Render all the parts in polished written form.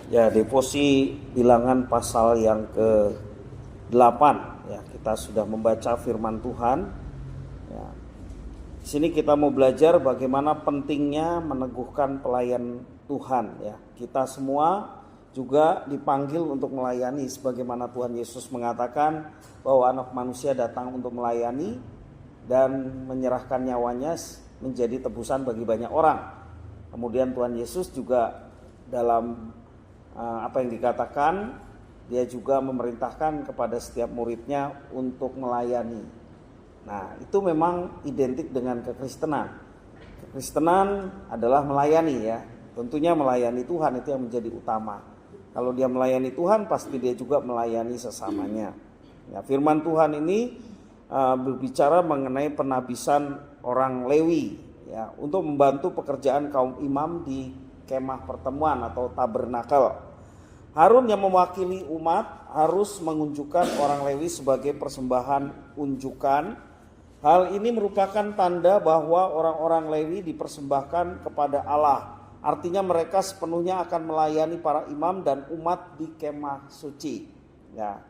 Ya, devosi bilangan pasal yang ke-8 ya, kita sudah membaca firman Tuhan. Ya. Di sini kita mau belajar bagaimana pentingnya meneguhkan pelayan Tuhan ya. Kita semua juga dipanggil untuk melayani sebagaimana Tuhan Yesus mengatakan bahwa Anak Manusia datang untuk melayani dan menyerahkan nyawanya menjadi tebusan bagi banyak orang. Kemudian Tuhan Yesus juga dalam apa yang dikatakan, dia juga memerintahkan kepada setiap muridnya untuk melayani. Nah, itu memang identik dengan kekristenan. Kekristenan adalah melayani ya. Tentunya melayani Tuhan itu yang menjadi utama. Kalau dia melayani Tuhan, pasti dia juga melayani sesamanya. Ya, firman Tuhan ini berbicara mengenai penabisan orang Lewi ya, untuk membantu pekerjaan kaum imam di kemah pertemuan atau tabernakel. Harun yang mewakili umat harus mengunjukkan orang Lewi sebagai persembahan unjukan. Hal ini merupakan tanda bahwa orang-orang Lewi dipersembahkan kepada Allah. Artinya mereka sepenuhnya akan melayani para imam dan umat di kemah suci. Ya.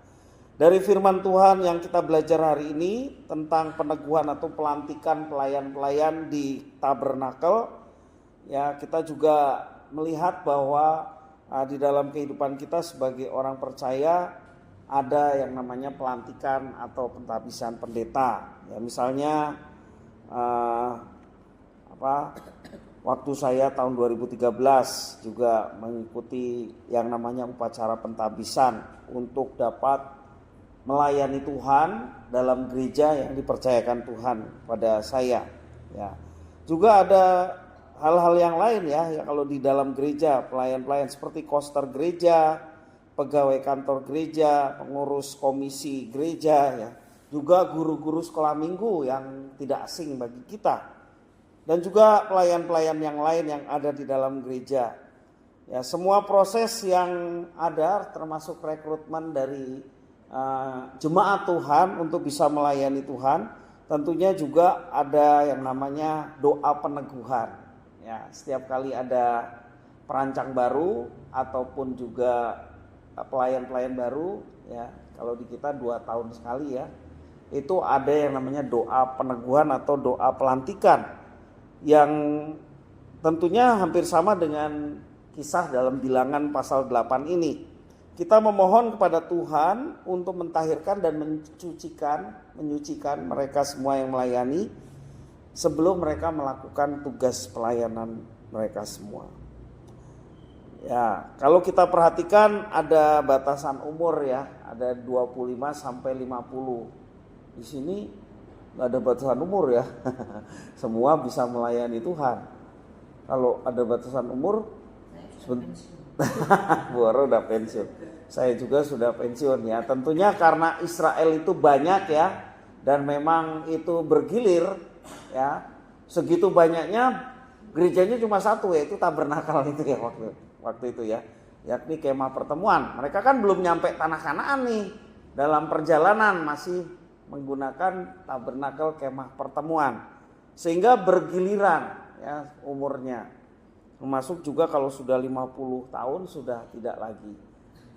Dari firman Tuhan yang kita belajar hari ini tentang peneguhan atau pelantikan pelayan-pelayan di tabernakel, ya kita juga melihat bahwa di dalam kehidupan kita sebagai orang percaya ada yang namanya pelantikan atau pentabisan pendeta. Ya, misalnya waktu saya tahun 2013 juga mengikuti yang namanya upacara pentabisan untuk dapat melayani Tuhan dalam gereja yang dipercayakan Tuhan pada saya. Ya, juga ada hal-hal yang lain ya kalau di dalam gereja, pelayan-pelayan seperti koster gereja, pegawai kantor gereja, pengurus komisi gereja ya, juga guru-guru sekolah minggu yang tidak asing bagi kita, dan juga pelayan-pelayan yang lain yang ada di dalam gereja. Ya, semua proses yang ada termasuk rekrutmen dari jemaat Tuhan untuk bisa melayani Tuhan, tentunya juga ada yang namanya doa peneguhan. Ya, setiap kali ada perancang baru ataupun juga pelayan-pelayan baru ya, kalau di kita 2 tahun sekali ya, itu ada yang namanya doa peneguhan atau doa pelantikan yang tentunya hampir sama dengan kisah dalam bilangan pasal 8 ini. Kita memohon kepada Tuhan untuk mentahirkan dan menyucikan mereka semua yang melayani sebelum mereka melakukan tugas pelayanan mereka semua. Ya, kalau kita perhatikan ada batasan umur ya, ada 25 sampai 50. Di sini enggak ada batasan umur ya. Semua bisa melayani Tuhan. Kalau ada batasan umur, Buaro udah pensiun. Saya juga sudah pensiun ya. Tentunya karena Israel itu banyak ya, dan memang itu bergilir. Ya, segitu banyaknya gerejanya cuma satu, yaitu tabernakel itu ya waktu itu ya, yakni kemah pertemuan. Mereka kan belum nyampe tanah Kanaan nih, dalam perjalanan masih menggunakan tabernakel kemah pertemuan, sehingga bergiliran ya umurnya, termasuk juga kalau sudah 50 tahun sudah tidak lagi.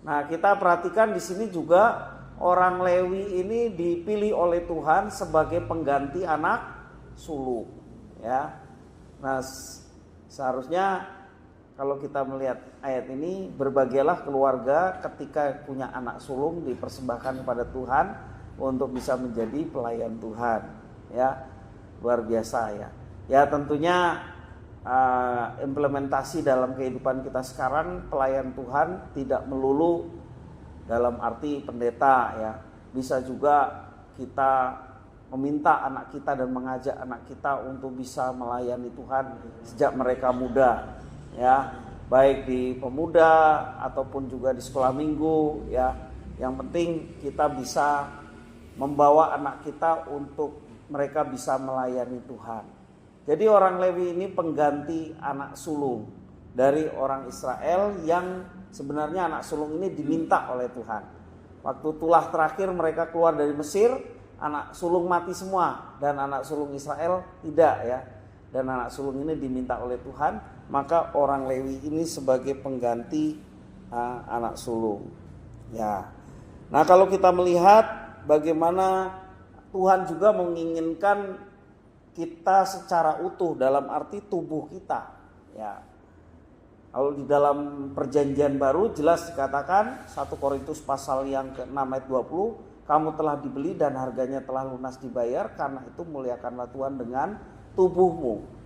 Nah, kita perhatikan di sini juga orang Lewi ini dipilih oleh Tuhan sebagai pengganti anak sulung ya. Nah, seharusnya kalau kita melihat ayat ini, berbahagialah keluarga ketika punya anak sulung dipersembahkan kepada Tuhan untuk bisa menjadi pelayan Tuhan ya. Luar biasa ya. Ya, tentunya implementasi dalam kehidupan kita sekarang, pelayan Tuhan tidak melulu dalam arti pendeta ya. Bisa juga kita meminta anak kita dan mengajak anak kita untuk bisa melayani Tuhan sejak mereka muda ya, baik di pemuda ataupun juga di sekolah minggu ya. Yang penting kita bisa membawa anak kita untuk mereka bisa melayani Tuhan. Jadi orang Lewi ini pengganti anak sulung dari orang Israel yang sebenarnya anak sulung ini diminta oleh Tuhan. Waktu tulah terakhir mereka keluar dari Mesir, anak sulung mati semua dan anak sulung Israel tidak ya. Dan anak sulung ini diminta oleh Tuhan, maka orang Lewi ini sebagai pengganti anak sulung. Ya. Nah, kalau kita melihat bagaimana Tuhan juga menginginkan kita secara utuh dalam arti tubuh kita. Ya. Kalau di dalam perjanjian baru jelas dikatakan 1 Korintus pasal yang ke-6 ayat 20, kamu telah dibeli dan harganya telah lunas dibayar, karena itu muliakanlah Tuhan dengan tubuhmu.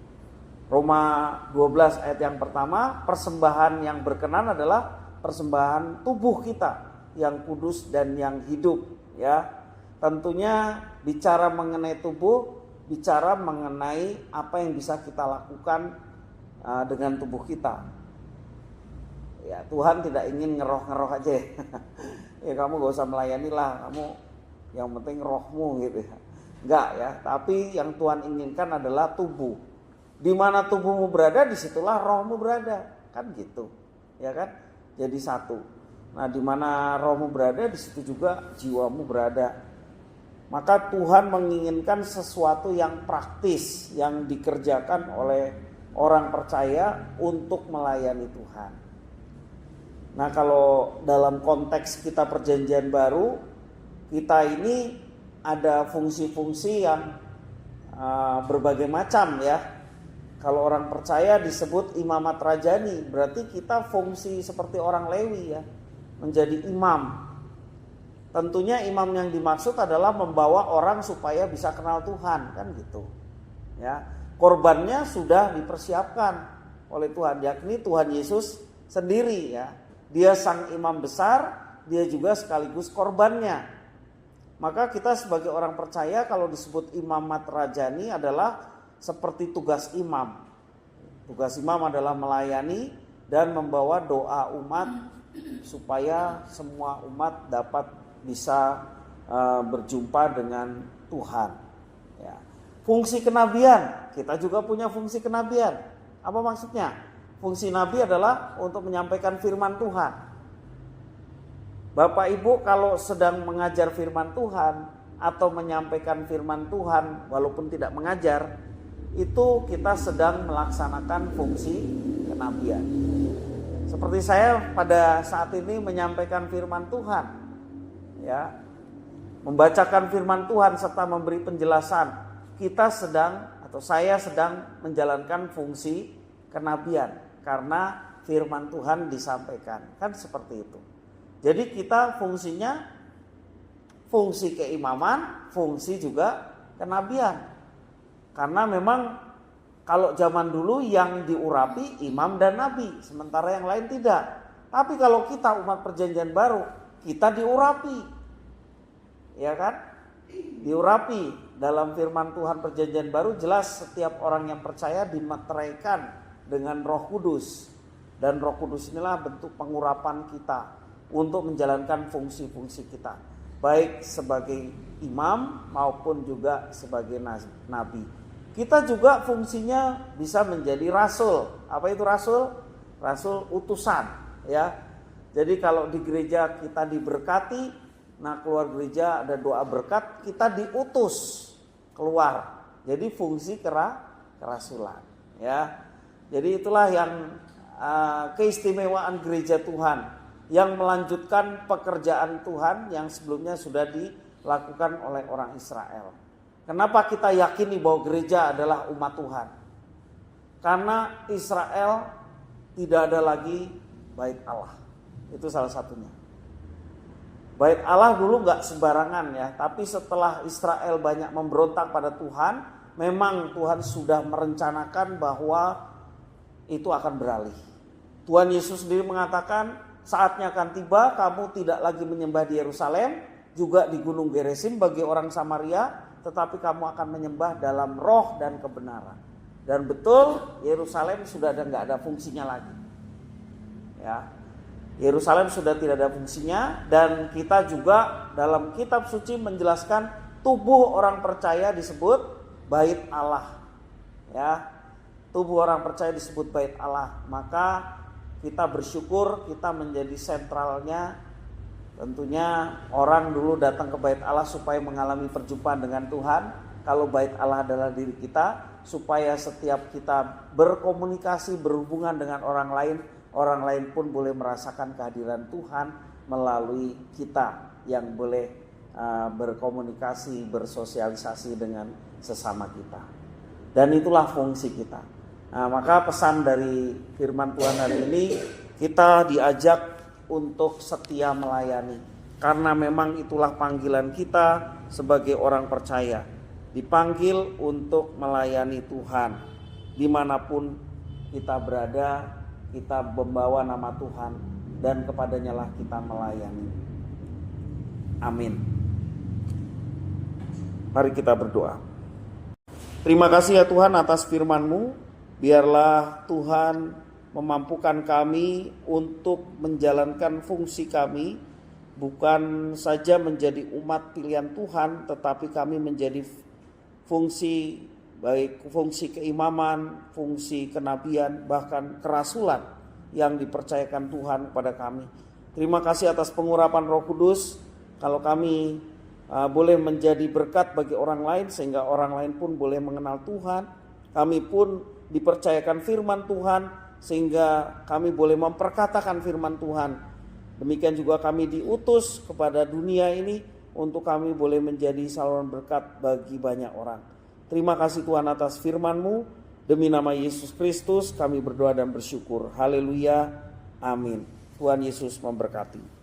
Roma 12 ayat yang pertama, persembahan yang berkenan adalah persembahan tubuh kita yang kudus dan yang hidup, ya. Tentunya bicara mengenai tubuh, bicara mengenai apa yang bisa kita lakukan dengan tubuh kita. Ya, Tuhan tidak ingin ngeroh-ngeroh aja. Ya kamu gak usah melayani lah, kamu yang penting rohmu gitu ya. Enggak ya, tapi yang Tuhan inginkan adalah tubuh. Di mana tubuhmu berada, disitulah rohmu berada, kan gitu, ya kan? Jadi satu. Nah, di mana rohmu berada, di situ juga jiwamu berada. Maka Tuhan menginginkan sesuatu yang praktis, yang dikerjakan oleh orang percaya untuk melayani Tuhan. Nah, kalau dalam konteks kita perjanjian baru, kita ini ada fungsi-fungsi yang berbagai macam ya. Kalau orang percaya disebut imamat rajani, berarti kita fungsi seperti orang Lewi ya, menjadi imam. Tentunya imam yang dimaksud adalah membawa orang supaya bisa kenal Tuhan, kan gitu. Ya, korbannya sudah dipersiapkan oleh Tuhan, yakni Tuhan Yesus sendiri ya. Dia sang imam besar, dia juga sekaligus korbannya. Maka kita sebagai orang percaya kalau disebut imamat rajani adalah seperti tugas imam. Tugas imam adalah melayani dan membawa doa umat supaya semua umat dapat bisa berjumpa dengan Tuhan. Ya. Fungsi kenabian, kita juga punya fungsi kenabian. Apa maksudnya? Fungsi nabi adalah untuk menyampaikan firman Tuhan. Bapak Ibu kalau sedang mengajar firman Tuhan atau menyampaikan firman Tuhan walaupun tidak mengajar, itu kita sedang melaksanakan fungsi kenabian. Seperti saya pada saat ini menyampaikan firman Tuhan, ya, membacakan firman Tuhan serta memberi penjelasan, kita sedang atau saya sedang menjalankan fungsi kenabian karena firman Tuhan disampaikan, kan seperti itu. Jadi kita fungsinya fungsi keimaman, fungsi juga kenabian. Karena memang kalau zaman dulu yang diurapi imam dan nabi, sementara yang lain tidak. Tapi kalau kita umat perjanjian baru, kita diurapi. Ya kan? Diurapi. Dalam firman Tuhan perjanjian baru jelas setiap orang yang percaya dimeteraikan dengan Roh Kudus. Dan Roh Kudus inilah bentuk pengurapan kita untuk menjalankan fungsi-fungsi kita, baik sebagai imam maupun juga sebagai nabi. Kita juga fungsinya bisa menjadi rasul. Apa itu rasul? Rasul utusan, ya. Jadi kalau di gereja kita diberkati, nah keluar gereja ada doa berkat, kita diutus keluar. Jadi fungsi kerasulan, ya. Jadi itulah yang keistimewaan gereja Tuhan, yang melanjutkan pekerjaan Tuhan yang sebelumnya sudah dilakukan oleh orang Israel. Kenapa kita yakini bahwa gereja adalah umat Tuhan? Karena Israel tidak ada lagi bait Allah. Itu salah satunya. Bait Allah dulu gak sembarangan ya, tapi setelah Israel banyak memberontak pada Tuhan, memang Tuhan sudah merencanakan bahwa itu akan beralih. Tuhan Yesus sendiri mengatakan, saatnya akan tiba kamu tidak lagi menyembah di Yerusalem, juga di Gunung Gerizim bagi orang Samaria, tetapi kamu akan menyembah dalam roh dan kebenaran. Dan betul Yerusalem sudah nggak ada fungsinya lagi. Ya, Yerusalem sudah tidak ada fungsinya, dan kita juga dalam kitab suci menjelaskan tubuh orang percaya disebut bait Allah. Ya, tubuh orang percaya disebut bait Allah. Maka kita bersyukur kita menjadi sentralnya. Tentunya orang dulu datang ke bait Allah supaya mengalami perjumpaan dengan Tuhan. Kalau bait Allah adalah diri kita, supaya setiap kita berkomunikasi, berhubungan dengan orang lain, orang lain pun boleh merasakan kehadiran Tuhan melalui kita yang boleh berkomunikasi, bersosialisasi dengan sesama kita. Dan itulah fungsi kita. Nah, maka pesan dari firman Tuhan hari ini, kita diajak untuk setia melayani. Karena memang itulah panggilan kita sebagai orang percaya. Dipanggil untuk melayani Tuhan. Dimanapun kita berada, kita membawa nama Tuhan dan kepadanya lah kita melayani. Amin. Mari kita berdoa. Terima kasih ya Tuhan atas firman-Mu. Biarlah Tuhan memampukan kami untuk menjalankan fungsi kami, bukan saja menjadi umat pilihan Tuhan, tetapi kami menjadi fungsi, baik fungsi keimaman, fungsi kenabian, bahkan kerasulan yang dipercayakan Tuhan kepada kami. Terima kasih atas pengurapan Roh Kudus. Kalau kami boleh menjadi berkat bagi orang lain, sehingga orang lain pun boleh mengenal Tuhan. Kami pun dipercayakan firman Tuhan, sehingga kami boleh memperkatakan firman Tuhan. Demikian juga kami diutus kepada dunia ini untuk kami boleh menjadi saluran berkat bagi banyak orang. Terima kasih Tuhan atas firman-Mu. Demi nama Yesus Kristus kami berdoa dan bersyukur. Haleluya. Amin. Tuhan Yesus memberkati.